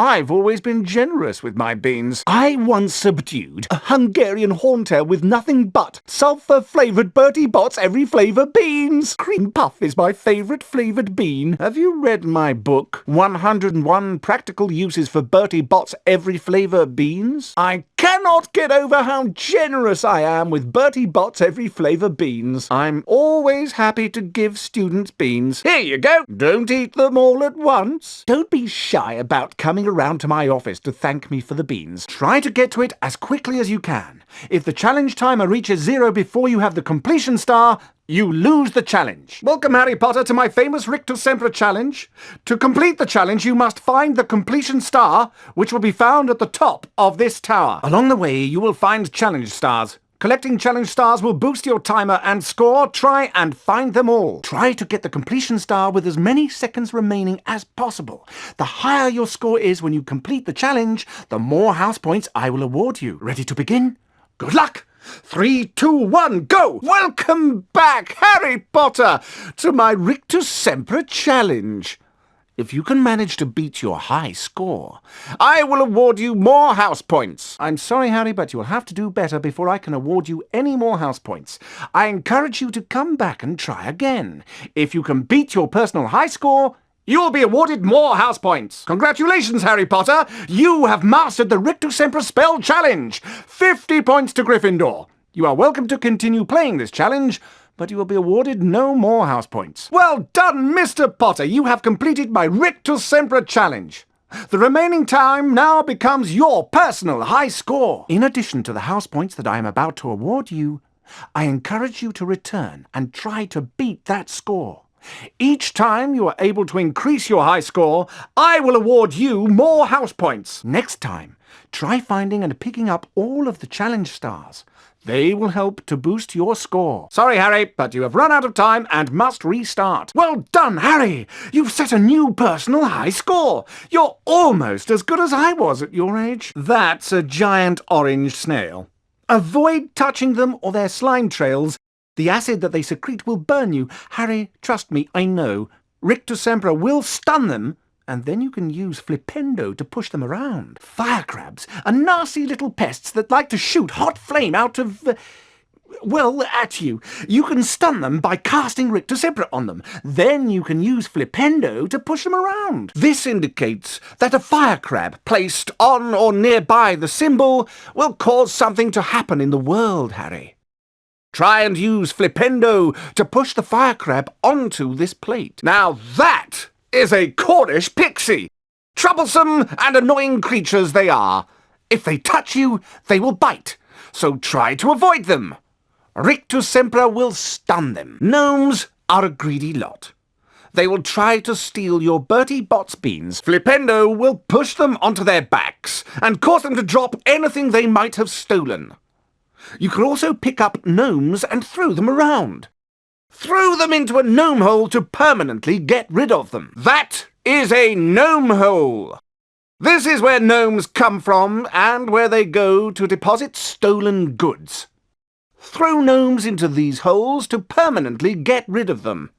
I've always been generous with my beans. I once subdued a Hungarian horntail with nothing but sulphur-flavoured Bertie Bott's every flavour beans. Cream puff is my favourite flavoured bean. Have you read my book, 101 Practical Uses for Bertie Bott's Every Flavour Beans? I cannot get over how generous I am with Bertie Bott's Every Flavour Beans. I'm always happy to give students beans. Here you go. Don't eat them all at once. Don't be shy about coming around to my office to thank me for the beans. Try to get to it as quickly as you can. If the challenge timer reaches 0 before you have the completion star, you lose the challenge. Welcome, Harry Potter, to my famous Rictus Semper challenge. To complete the challenge, you must find the completion star, which will be found at the top of this tower. Along the way, you will find challenge stars. Collecting challenge stars will boost your timer and score. Try and find them all. Try to get the completion star with as many seconds remaining as possible. The higher your score is when you complete the challenge, the more house points I will award you. Ready to begin? Good luck! 3, 2, 1, go! Welcome back, Harry Potter, to my Rictus Semper challenge. If you can manage to beat your high score, I will award you more house points. I'm sorry, Harry, but you'll have to do better before I can award you any more house points. I encourage you to come back and try again. If you can beat your personal high score, you will be awarded more house points. Congratulations, Harry Potter! You have mastered the Rictus Semper Spell Challenge! 50 points to Gryffindor. You are welcome to continue playing this challenge, but you will be awarded no more house points. Well done, Mr. Potter! You have completed my Rictus Semper challenge. The remaining time now becomes your personal high score. In addition to the house points that I am about to award you, I encourage you to return and try to beat that score. Each time you are able to increase your high score, I will award you more house points. Next time, try finding and picking up all of the challenge stars. They will help to boost your score. Sorry, Harry, but you have run out of time and must restart. Well done, Harry! You've set a new personal high score. You're almost as good as I was at your age. That's a giant orange snail. Avoid touching them or their slime trails. The acid that they secrete will burn you. Harry, trust me, I know. Rictus Semper will stun them, and then you can use Flipendo to push them around. Fire crabs are nasty little pests that like to shoot hot flame out of, at you. You can stun them by casting Rictus Semper on them. Then you can use Flipendo to push them around. This indicates that a fire crab placed on or nearby the symbol will cause something to happen in the world, Harry. Try and use Flipendo to push the fire crab onto this plate. Now that is a Cornish pixie! Troublesome and annoying creatures they are. If they touch you, they will bite, so try to avoid them. Rictus Semper will stun them. Gnomes are a greedy lot. They will try to steal your Bertie Bott's beans. Flipendo will push them onto their backs and cause them to drop anything they might have stolen. You can also pick up gnomes and throw them around. Throw them into a gnome hole to permanently get rid of them. That is a gnome hole. This is where gnomes come from and where they go to deposit stolen goods. Throw gnomes into these holes to permanently get rid of them.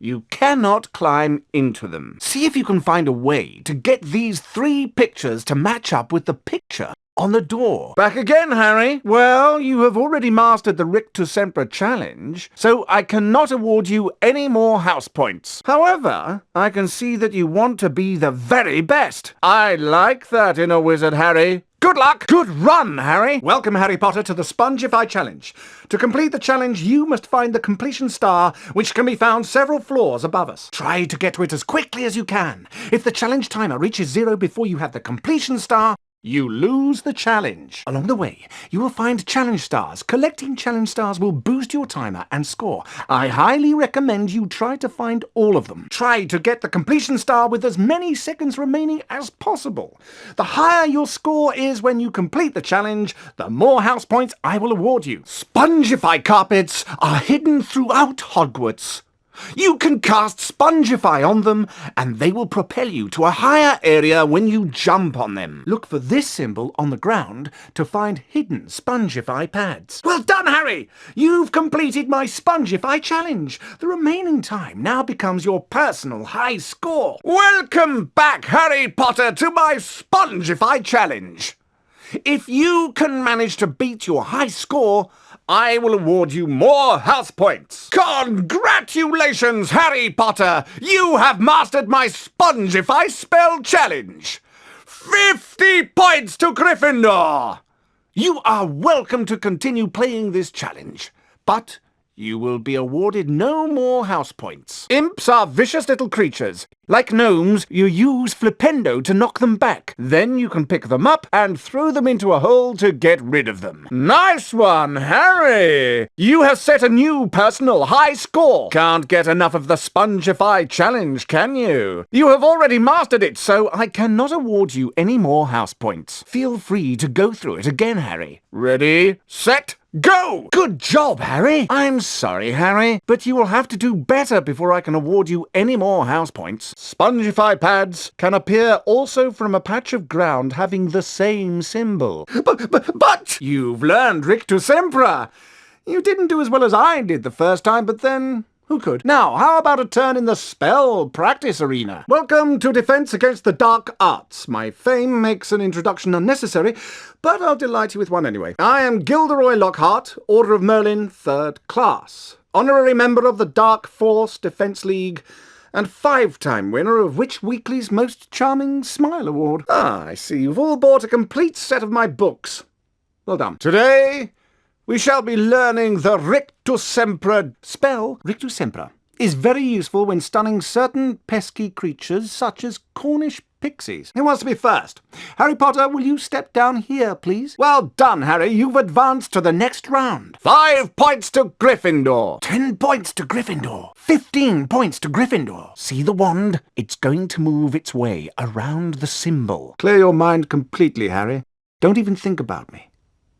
You cannot climb into them. See if you can find a way to get these 3 pictures to match up with the picture on the door. Back again, Harry. Well, you have already mastered the Rictus Semper challenge, so I cannot award you any more house points. However, I can see that you want to be the very best. I like that in a wizard, Harry. Good luck! Good run, Harry! Welcome, Harry Potter, to the Spongify Challenge. To complete the challenge, you must find the completion star, which can be found several floors above us. Try to get to it as quickly as you can. If the challenge timer reaches 0 before you have the completion star, you lose the challenge. Along the way, you will find challenge stars. Collecting challenge stars will boost your timer and score. I highly recommend you try to find all of them. Try to get the completion star with as many seconds remaining as possible. The higher your score is when you complete the challenge, the more house points I will award you. Spongify carpets are hidden throughout Hogwarts. You can cast Spongify on them, and they will propel you to a higher area when you jump on them. Look for this symbol on the ground to find hidden Spongify pads. Well done, Harry! You've completed my Spongify challenge. The remaining time now becomes your personal high score. Welcome back, Harry Potter, to my Spongify challenge. If you can manage to beat your high score, I will award you more house points. Congratulations, Harry Potter! You have mastered my Spongify spell challenge. 50 points to Gryffindor! You are welcome to continue playing this challenge, but you will be awarded no more house points. Imps are vicious little creatures. Like gnomes, you use Flipendo to knock them back. Then you can pick them up and throw them into a hole to get rid of them. Nice one, Harry! You have set a new personal high score. Can't get enough of the Spongify challenge, can you? You have already mastered it, so I cannot award you any more house points. Feel free to go through it again, Harry. Ready, set, go! Good job, Harry! I'm sorry, Harry, but you will have to do better before I can award you any more house points. Spongify pads can appear also from a patch of ground having the same symbol. But you've learned Rictus Sempra! You didn't do as well as I did the first time, but then who could? Now, how about a turn in the spell practice arena? Welcome to Defense Against the Dark Arts. My fame makes an introduction unnecessary, but I'll delight you with one anyway. I am Gilderoy Lockhart, Order of Merlin, 3rd class. Honorary member of the Dark Force Defense League, and 5-time winner of Witch Weekly's Most Charming Smile Award. Ah, I see you've all bought a complete set of my books. Well done. Today, we shall be learning the Rictus Sempra spell. Rictus Sempra is very useful when stunning certain pesky creatures such as Cornish pixies. Who wants to be first? Harry Potter, will you step down here, please? Well done, Harry. You've advanced to the next round. 5 points to Gryffindor. 10 points to Gryffindor. 15 points to Gryffindor. See the wand? It's going to move its way around the symbol. Clear your mind completely, Harry. Don't even think about me.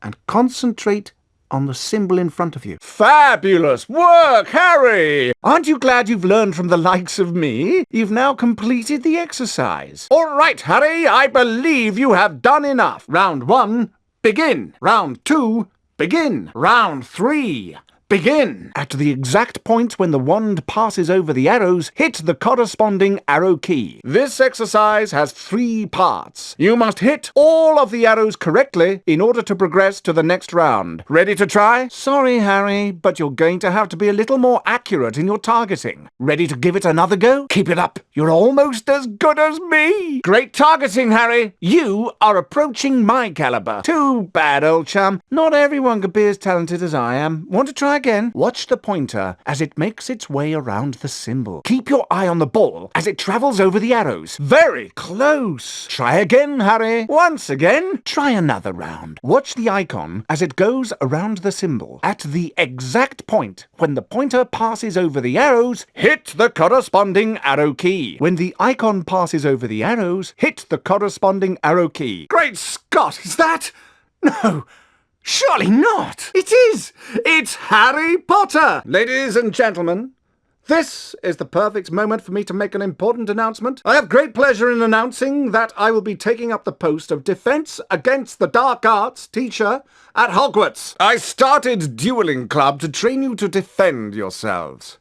And concentrate on the symbol in front of you. Fabulous work, Harry! Aren't you glad you've learned from the likes of me? You've now completed the exercise. All right, Harry, I believe you have done enough. Round 1, begin. Round 2, begin. Round 3, begin. At the exact point when the wand passes over the arrows, hit the corresponding arrow key. This exercise has 3 parts. You must hit all of the arrows correctly in order to progress to the next round. Ready to try? Sorry, Harry, but you're going to have to be a little more accurate in your targeting. Ready to give it another go? Keep it up. You're almost as good as me. Great targeting, Harry. You are approaching my caliber. Too bad, old chum. Not everyone can be as talented as I am. Want to try again? Watch the pointer as it makes its way around the symbol. Keep your eye on the ball as it travels over the arrows. Very close. Try again, Harry. Once again. Try another round. Watch the icon as it goes around the symbol. At the exact point when the pointer passes over the arrows, hit the corresponding arrow key. When the icon passes over the arrows, hit the corresponding arrow key. Great Scott! Is that? No! Surely not! It is! It's Harry Potter! Ladies and gentlemen, this is the perfect moment for me to make an important announcement. I have great pleasure in announcing that I will be taking up the post of Defense Against the Dark Arts teacher at Hogwarts. I started Dueling Club to train you to defend yourselves.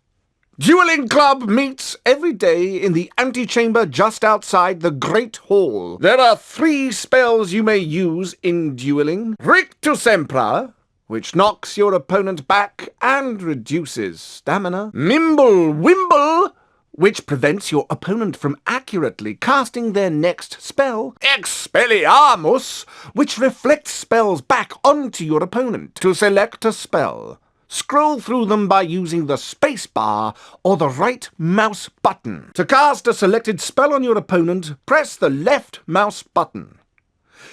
Dueling Club meets every day in the antechamber just outside the Great Hall. There are 3 spells you may use in dueling. Rictus Sempra, which knocks your opponent back and reduces stamina. Mimble Wimble, which prevents your opponent from accurately casting their next spell. Expelliarmus, which reflects spells back onto your opponent. To select a spell, scroll through them by using the space bar or the right mouse button. To cast a selected spell on your opponent, press the left mouse button.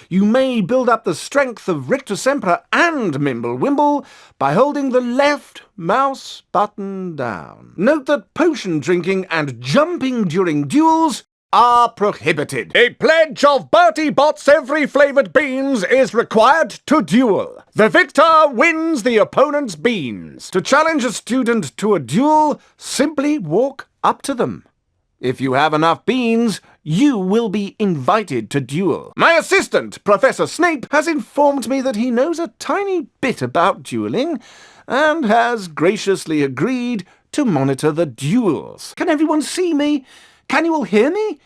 You may build up the strength of Rictus Sempra and Mimble Wimble by holding the left mouse button down. Note that potion drinking and jumping during duels are prohibited. A pledge of Bertie Bott's every flavoured beans is required to duel. The victor wins the opponent's beans. To challenge a student to a duel, simply walk up to them. If you have enough beans, you will be invited to duel. My assistant, Professor Snape, has informed me that he knows a tiny bit about duelling and has graciously agreed to monitor the duels. Can everyone see me? Can you all hear me?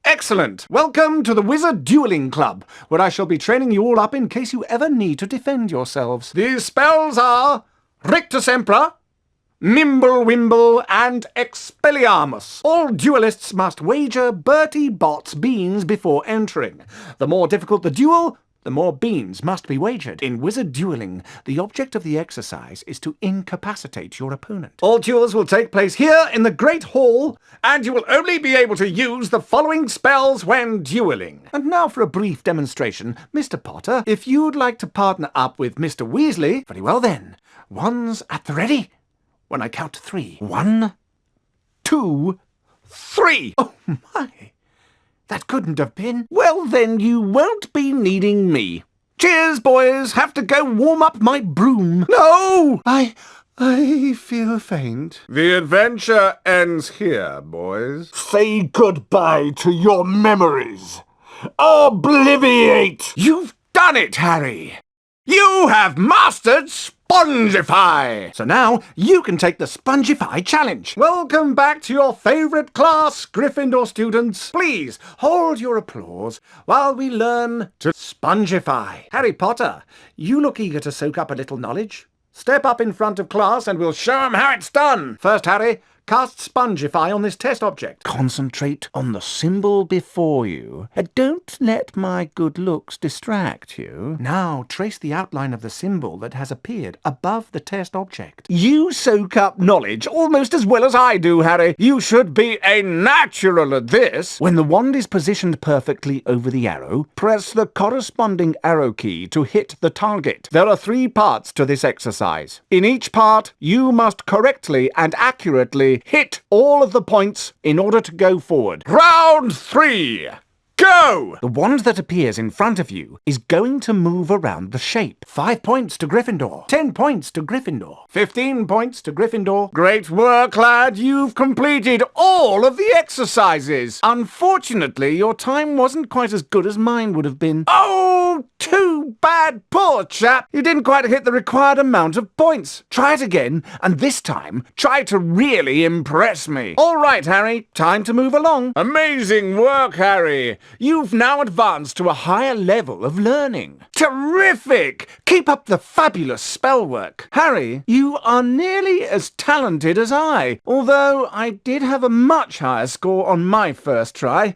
Excellent! Welcome to the Wizard Dueling Club, where I shall be training you all up in case you ever need to defend yourselves. These spells are Rictus Sempra, Mimblewimble, and Expelliarmus. All duelists must wager Bertie Bott's beans before entering. The more difficult the duel, the more beans must be wagered. In wizard dueling, the object of the exercise is to incapacitate your opponent. All duels will take place here in the Great Hall, and you will only be able to use the following spells when dueling. And now for a brief demonstration. Mr. Potter, if you'd like to partner up with Mr. Weasley, very well then. One's at the ready. When I count to 3. 1, 2, 3! Oh my! That couldn't have been. Well then, you won't be needing me. Cheers, boys! Have to go warm up my broom. No! I feel faint. The adventure ends here, boys. Say goodbye to your memories. Obliviate! You've done it, Harry! You have mastered Spongify! So now you can take the Spongify challenge. Welcome back to your favourite class, Gryffindor students. Please hold your applause while we learn to Spongify. Harry Potter, you look eager to soak up a little knowledge. Step up in front of class and we'll show 'em how it's done. First, Harry, cast Spongify on this test object. Concentrate on the symbol before you. Don't let my good looks distract you. Now trace the outline of the symbol that has appeared above the test object. You soak up knowledge almost as well as I do, Harry. You should be a natural at this. When the wand is positioned perfectly over the arrow, press the corresponding arrow key to hit the target. There are 3 parts to this exercise. In each part, you must correctly and accurately hit all of the points in order to go forward. Round 3! Go! The wand that appears in front of you is going to move around the shape. 5 points to Gryffindor. 10 points to Gryffindor. 15 points to Gryffindor. Great work, lad. You've completed all of the exercises. Unfortunately, your time wasn't quite as good as mine would have been. Oh, too bad. Poor chap. You didn't quite hit the required amount of points. Try it again, and this time, try to really impress me. All right, Harry. Time to move along. Amazing work, Harry. You've now advanced to a higher level of learning. Terrific! Keep up the fabulous spell work. Harry, you are nearly as talented as I, although I did have a much higher score on my first try.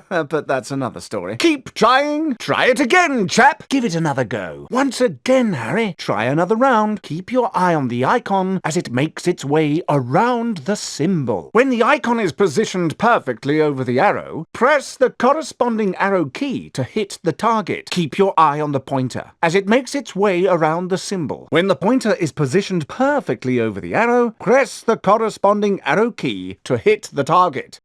But that's another story. Keep trying. Try it again, chap. Give it another go. Once again, Harry. Try another round. Keep your eye on the icon as it makes its way around the symbol. When the icon is positioned perfectly over the arrow, press the corresponding arrow key to hit the target. Keep your eye on the pointer as it makes its way around the symbol. When the pointer is positioned perfectly over the arrow, press the corresponding arrow key to hit the target.